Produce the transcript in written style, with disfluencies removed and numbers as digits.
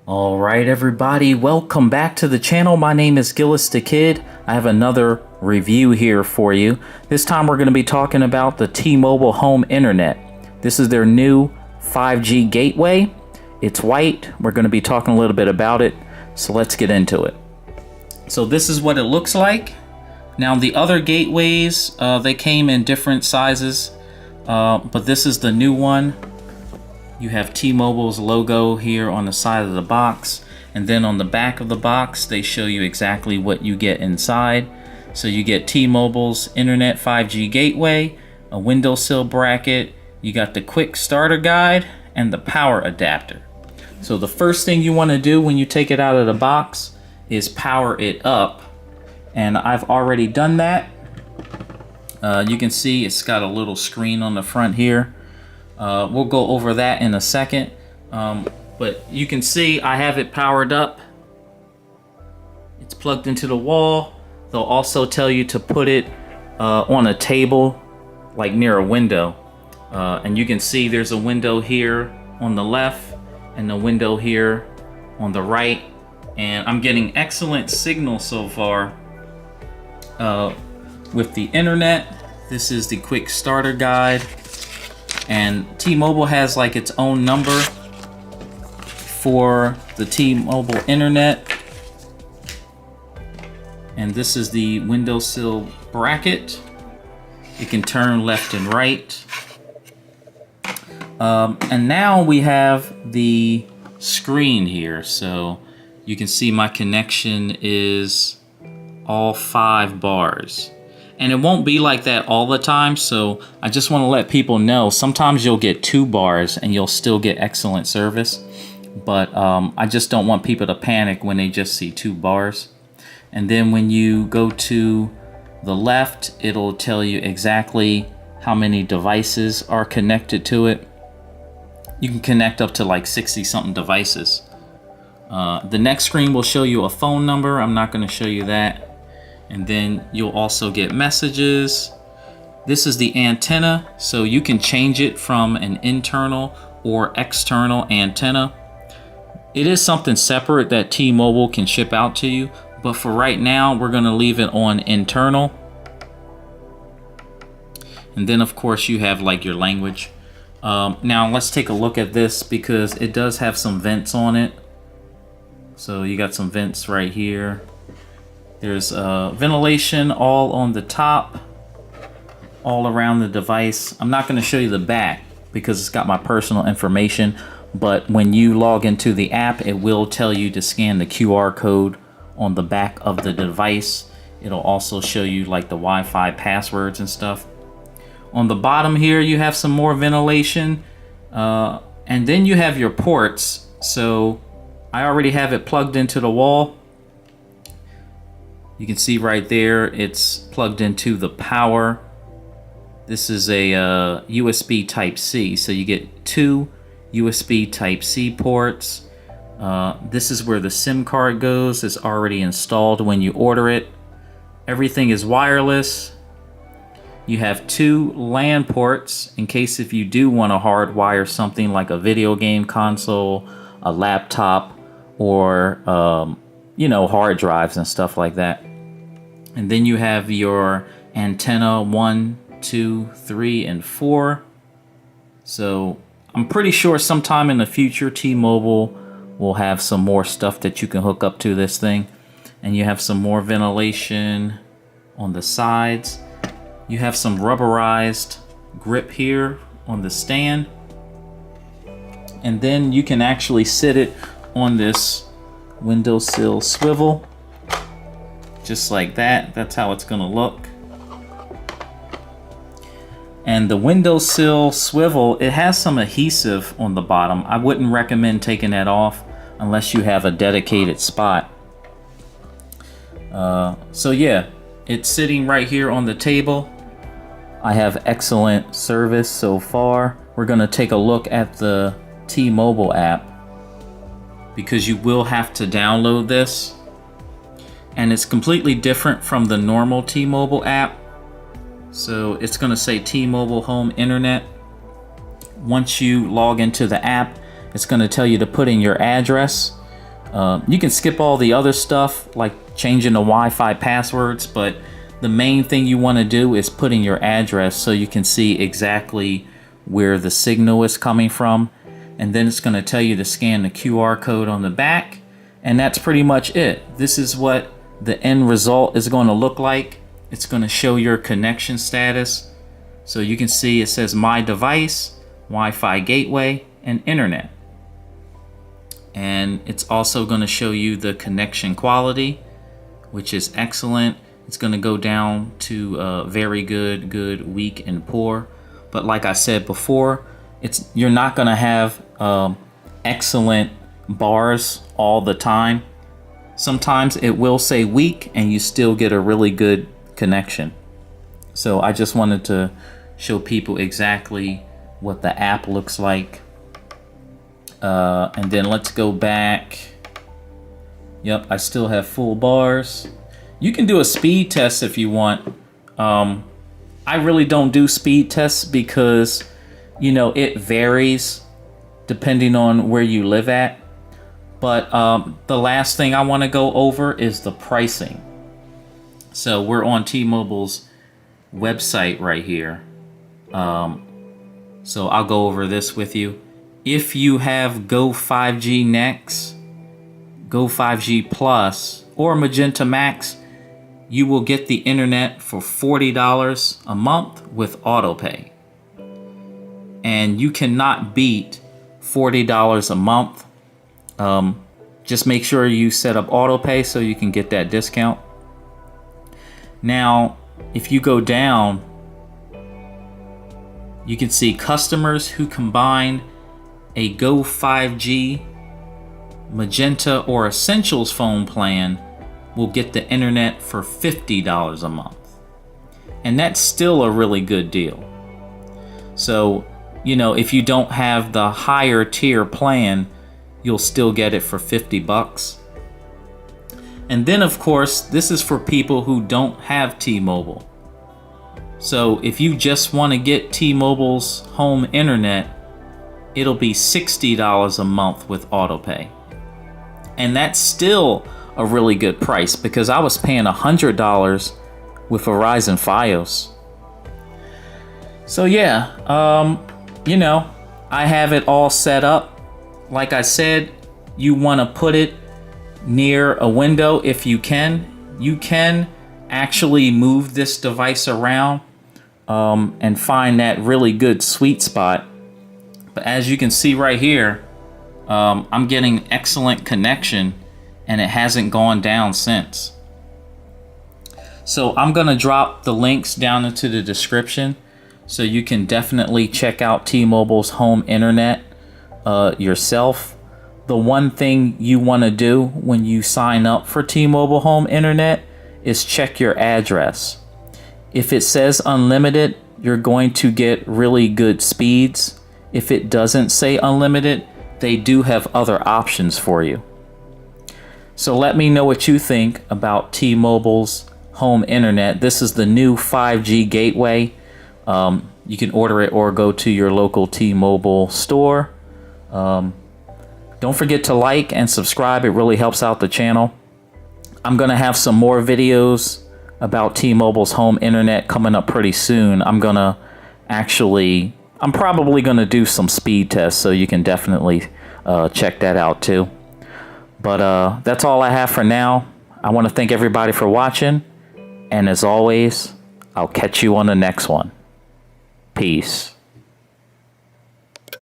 All right, everybody, welcome back to the channel. My name is Gillis the Kid. I have another review here for you. This time we're going to be talking about the T-Mobile Home Internet. This is their new 5G gateway. It's white. We're going to be talking a little bit about it, so let's get into it. So this is what it looks like. Now the other gateways, they came in different sizes, but this is the new one. You have T-Mobile's logo here on the side of the box, and then on the back of the box they show you exactly what you get inside. So you get T-Mobile's Internet 5G gateway, a windowsill bracket, you got the quick starter guide, and the power adapter. So the first thing you want to do when you take it out of the box is power it up, and I've already done that. You can see it's got a little screen on the front here. We'll go over that in a second, but you can see I have it powered up. It's plugged into the wall. They'll also tell you to put it on a table, like near a window, and you can see there's a window here on the left and a window here on the right, and I'm getting excellent signal so far with the internet. This is the quick starter guide. And T-Mobile has like its own number for the T-Mobile internet. And this is the windowsill bracket. It can turn left and right. And now we have the screen here. So you can see my connection is all 5 bars. And it won't be like that all the time, so I just want to let people know sometimes you'll get 2 bars and you'll still get excellent service, but I just don't want people to panic when they just see 2 bars. And then when you go to the left, it'll tell you exactly how many devices are connected to it. You can connect up to like 60 something devices. The next screen will show you a phone number. I'm not going to show you that. And then you'll also get messages. This is the antenna, so you can change it from an internal or external antenna. It is something separate that T-Mobile can ship out to you, but for right now we're going to leave it on internal. And then of course you have like your language. Now let's take a look at this because it does have some vents on it. So you got some vents right here. There's ventilation all on the top, all around the device. I'm not going to show you the back because it's got my personal information, but when you log into the app, it will tell you to scan the QR code on the back of the device. It'll also show you like the Wi-Fi passwords and stuff. On the bottom here, you have some more ventilation, and then you have your ports. So I already have it plugged into the wall. You can see right there, it's plugged into the power. This is a USB Type-C, so you get 2 USB Type-C ports. This is where the SIM card goes. It's already installed when you order it. Everything is wireless. You have 2 LAN ports in case if you do want to hardwire something like a video game console, a laptop, or you know, hard drives and stuff like that. And then you have your antenna 1, 2, 3, and 4. So I'm pretty sure sometime in the future T-Mobile will have some more stuff that you can hook up to this thing. And you have some more ventilation on the sides. You have some rubberized grip here on the stand. And then you can actually sit it on this windowsill swivel, just like that. That's how it's gonna look. And the windowsill swivel, it has some adhesive on the bottom. I wouldn't recommend taking that off unless you have a dedicated spot. So yeah, it's sitting right here on the table. I have excellent service so far. We're gonna take a look at the T-Mobile app because you will have to download this. And it's completely different from the normal T-Mobile app. So it's gonna say T-Mobile Home Internet. Once you log into the app, it's gonna tell you to put in your address. You can skip all the other stuff like changing the Wi-Fi passwords, but the main thing you want to do is put in your address so you can see exactly where the signal is coming from. And then it's going to tell you to scan the QR code on the back. And that's pretty much it. This is what the end result is going to look like. It's going to show your connection status. So you can see it says My Device, Wi-Fi Gateway, and Internet. And it's also going to show you the connection quality, which is excellent. It's going to go down to very good, good, weak, and poor. But like I said before, you're not going to have excellent bars all the time. Sometimes it will say weak and you still get a really good connection. So I just wanted to show people exactly what the app looks like. And then let's go back. Yep, I still have full bars. You can do a speed test if you want. I really don't do speed tests because, you know, it varies depending on where you live at. But the last thing I want to go over is the pricing. So we're on T-Mobile's website right here. So I'll go over this with you. If you have Go 5G Next, Go 5G Plus, or Magenta Max, you will get the internet for $40 a month with autopay. And you cannot beat $40 a month. Just make sure you set up autopay so you can get that discount. Now, if you go down, you can see customers who combine a Go 5G, Magenta, or Essentials phone plan will get the internet for $50 a month. And that's still a really good deal. So, you know, if you don't have the higher tier plan, you'll still get it for 50 bucks. And then, of course, this is for people who don't have T-Mobile. So if you just want to get T-Mobile's home internet, it'll be $60 a month with autopay. And that's still a really good price because I was paying $100 with Verizon Fios. So yeah, you know, I have it all set up. Like I said, you want to put it near a window if you can. You can actually move this device around and find that really good sweet spot. But as you can see right here, I'm getting excellent connection and it hasn't gone down since. So I'm going to drop the links down into the description so you can definitely check out T-Mobile's home internet yourself. The one thing you want to do when you sign up for T-Mobile home internet is check your address. If it says unlimited, you're going to get really good speeds. If it doesn't say unlimited, they do have other options for you. So let me know what you think about T-Mobile's home internet. This is the new 5G gateway. You can order it or go to your local T-Mobile store. Don't forget to like and subscribe. It really helps out the channel. I'm going to have some more videos about T-Mobile's home internet coming up pretty soon. I'm probably going to do some speed tests, so you can definitely check that out too. But that's all I have for now. I want to thank everybody for watching. And as always, I'll catch you on the next one. Peace.